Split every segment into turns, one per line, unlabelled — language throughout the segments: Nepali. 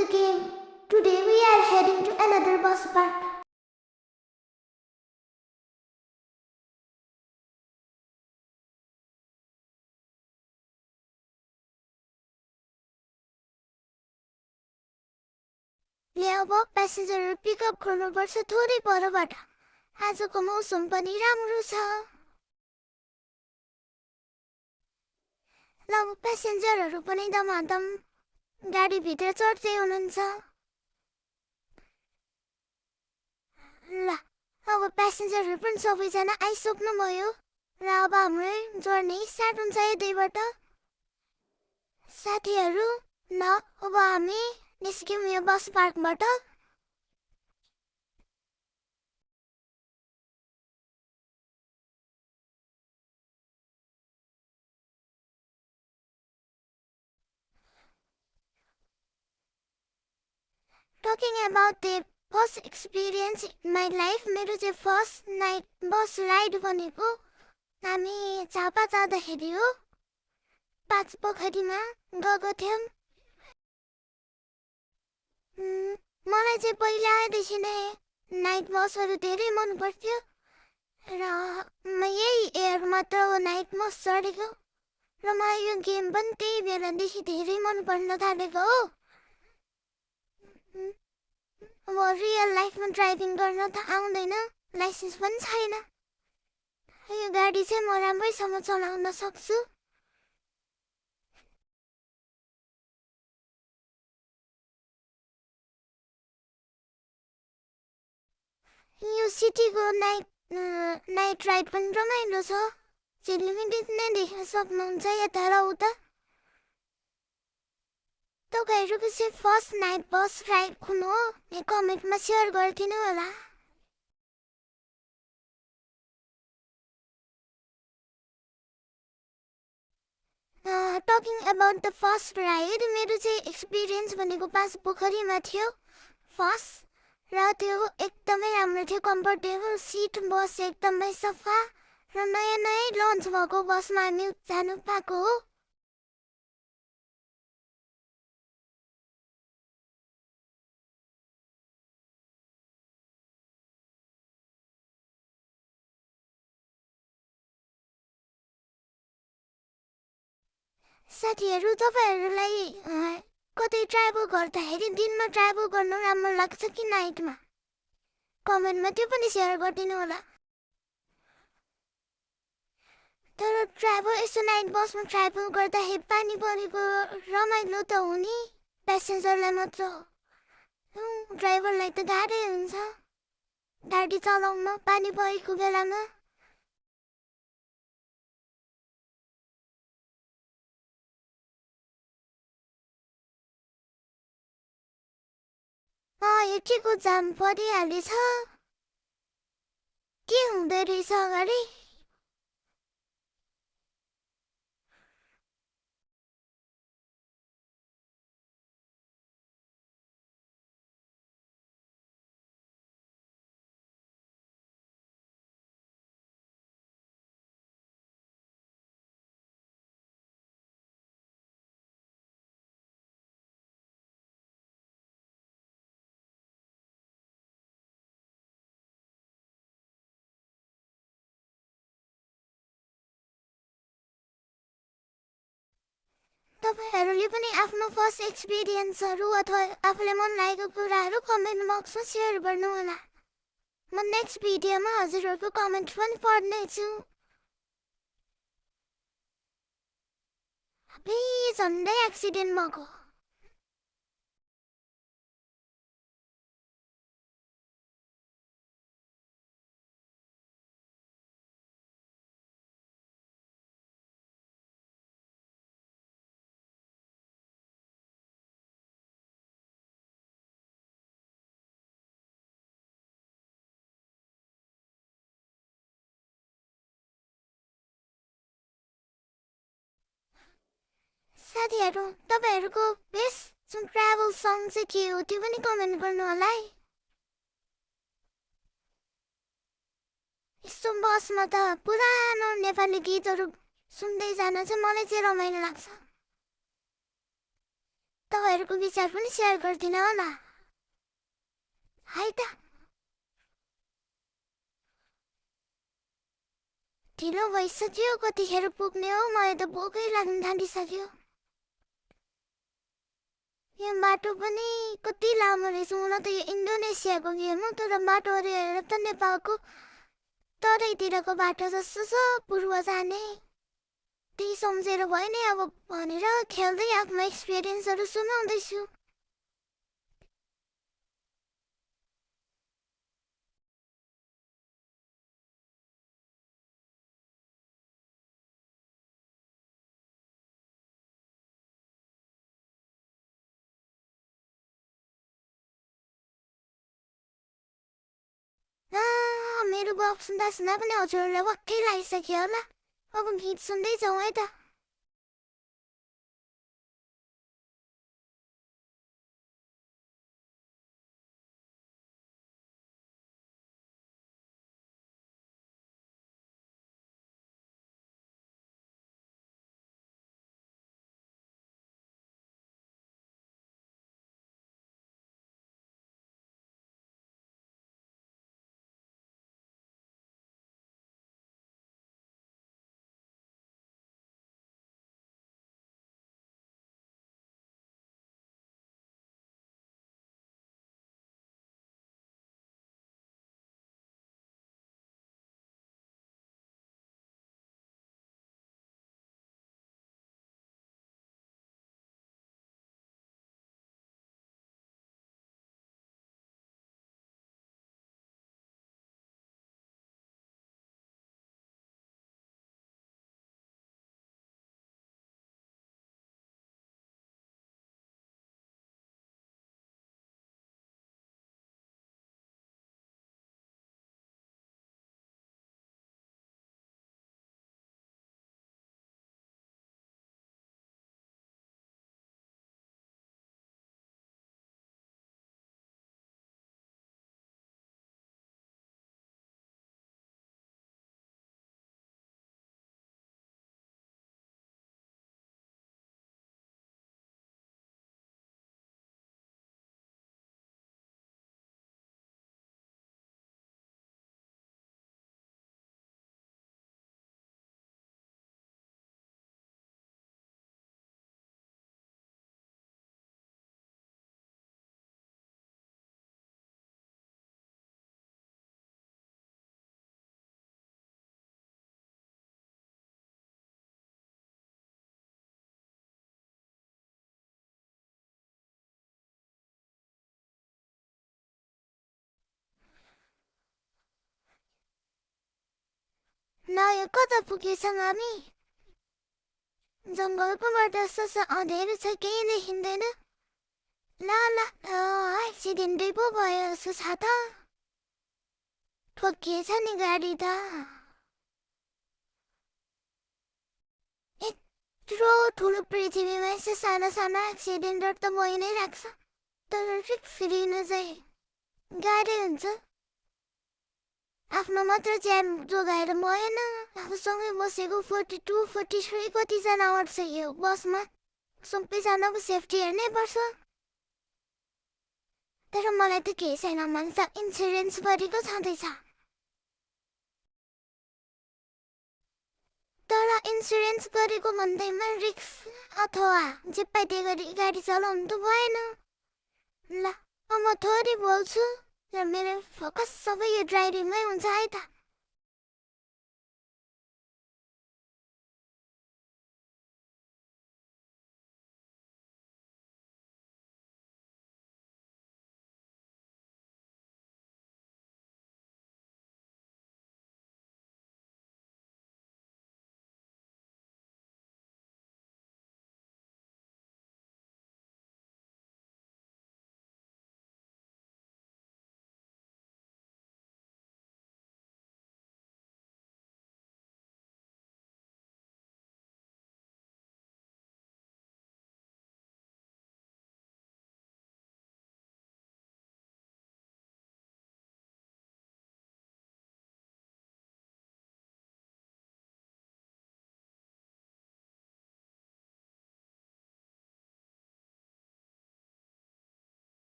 the game. Today we are heading to another bus park. अब प्यासेन्जरहरू पिकअप गर्नुपर्छ थोरै परबाट। आजको मौसम पनि राम्रो छ। ल प्यासेन्जरहरू पनि दमादम गाडीभित्र चढ्दै हुनुहुन्छ। ल अब प्यासेन्जरहरू पनि सबैजना आइसक्नुभयो र अब हाम्रो जर्नी स्टार्ट हुन्छ यतैबाट। साथीहरू ल अब हामी निस्क्यौँ यो बस पार्कबाट। Talking about the first experience in my life, मेरो चाहिँ फर्स्ट नाइट बस राइड भनेको हामी झापा जाँदाखेरि हो। पाँचपोखरीमा गएको थियौँ। मलाई चाहिँ पहिलादेखि नै नाइट बसहरू धेरै मन पर्थ्यो र म यही एयर मात्र नाइट बस चढेको र मलाई यो गेम पनि त्यही बेलादेखि धेरै मन पर्न थालेको हो। अब रियल लाइफमा ड्राइभिङ गर्न त आउँदैन, लाइसेन्स पनि छैन। यो गाडी चाहिँ म राम्रैसँग चलाउन सक्छु। यो सिटीको नाइट राइड पनि रमाइलो छ। झिलिमिली नै देख्न सक्नुहुन्छ यता र उता। तपाईँहरूको चाहिँ फर्स्ट नाइट बस राइड कुन हो? कमेन्टमा सेयर गरिदिनु होला। Talking about the first ride, मेरो चाहिँ एक्सपिरियन्स भनेको पाँचपोखरीमा थियो फर्स्ट, र त्यो एकदमै राम्रो थियो। कम्फर्टेबल सिट, बस एकदमै सफा र नयाँ नयाँ लन्च भएको बसमा हामी जानु पाएको हो। साथीहरू तपाईहरूलाई कतै ट्राभल गर्दाखेरि दिनमा ट्राभल गर्न राम्रो लाग्छ कि नाइटमा? कमेन्टमा त्यो पनि सेयर गरिदिनु होला। तर ट्राभल यसो नाइट बसमा ट्राभल गर्दाखेरि पानी परेको रमाइलो त हो नि, प्यासेन्जरलाई मात्र हो। ड्राइभरलाई त गाह्रै हुन्छ गाडी चलाउन पानी परेको बेलामा। यतिको जाम परिहालेछ, के हुँदै रहेछ अगाडि? तपाईहरूले पनि आफ्नो फर्स्ट एक्सपिरियन्सहरू अथवा आफूले मन लागेको कुराहरू कमेन्ट बक्समा सेयर गर्नु होला। म नेक्स्ट भिडियोमा हजुरहरूको कमेन्ट पनि पढ्नेछु। झन्डै एक्सिडेन्ट भएको। साथीहरू तपाईहरूको बेस्ट ट्राभल सङ चाहिँ के हो त्यो पनि कमेन्ट गर्नु होला है। यस्तो बसमा त पुरानो नेपाली गीतहरू सुन्दै जान चाहिँ मलाई चाहिँ रमाइलो लाग्छ। तपाईँहरूको विचार पनि सेयर गर्दिन होला है त ढिलो भइसक्यो कतिखेर पुग्ने हो मलाई त भोकै लाग्न थालिसक्यो यो बाटो पनि कति लामो रहेछ हुन त यो इन्डोनेसियाको गेम हो तर बाटोहरू हेरेर त नेपालको तराईतिरको बाटो जस्तो छ पूर्व जाने त्यही सम्झेर भयो नि अब भनेर खेल्दै आफ्नो एक्सपिरियन्सहरू सुनाउँदैछु मेरो गफ सुन्दा सुन्दा पनि हजुरहरूलाई वाक्कै लागिसक्यो होला अब गीत सुन्दै जाउँ है त ल यो कता पुगेछौँ हामी जङ्गलको बाटो जस्तो अँध्यारो छ केही देखिँदैन ल ल एक्सिडेन्टै पो भयो जस्तो छ त ठोकिएछ नि गाडी त यत्रो ठुलो पृथ्वीमा यस्तो साना साना एक्सिडेन्टहरू त भइ नै राख्छ तर रिक्स लिन चाहिँ गाह्रै हुन्छ आफ्नो मात्र ज्यान जोगाएर भएन आफूसँगै बसेको 42, 43 कतिजना अट्छ यो बसमा सबैजनाको सेफ्टी हेर्नै पर्छ तर मलाई त केही छैन भन्छ इन्सुरेन्स गरेको छँदैछ तर इन्सुरेन्स गरेको भन्दैमा रिक्स अथवा जे पाए त्यही गरी गाडी चलाउनु त भएन ल अब म थोरै बोल्छु र मेरो फोकस सबै यो ड्राइभिङमै हुन्छ है त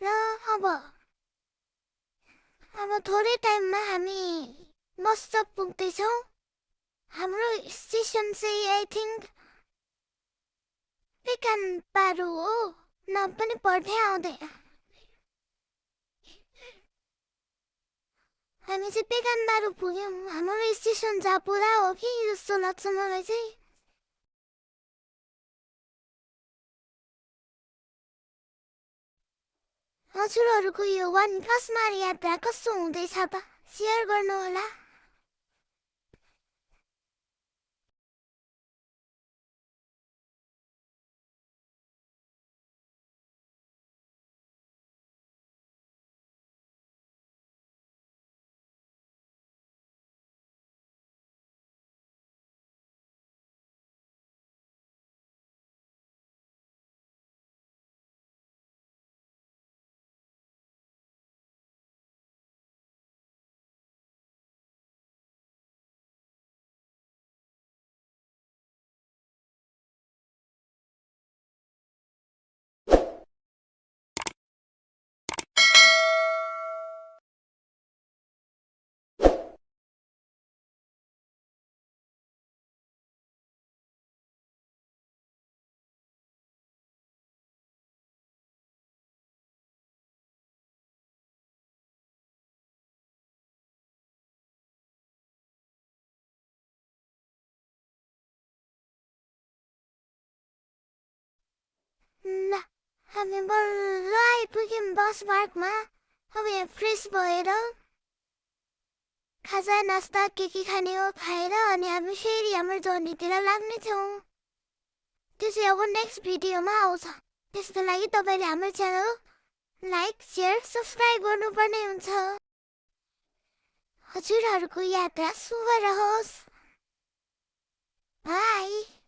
र अब थोरै टाइममा हामी बस स्टप पुग्दैछौँ। हाम्रो स्टेसन चाहिँ आई थिङ्क पेकानबारू हो। नाम पनि पढ्नै आउँदैन। हामी चाहिँ पेकानबारू पुग्यौँ। हाम्रो स्टेसन झापुरा हो कि जस्तो लाग्छ मलाई चाहिँ। हजुरहरूको यो 1+ मार यात्रा कस्तो हुँदैछ त सेयर गर्नुहोला। ल हामी बल्ल आइपुग्यौँ बस पार्कमा। अब यहाँ फ्रेस भएर खाजा नास्ता के खाने हो खाएर अनि हामी फेरि हाम्रो जर्नीतिर लाग्नेछौँ। त्यो चाहिँ अब नेक्स्ट भिडियोमा आउँछ। त्यसको लागि तपाईँले हाम्रो च्यानल लाइक सेयर सब्सक्राइब गर्नुपर्ने हुन्छ। हजुरहरूको यात्रा शुभ रहोस्। बाई।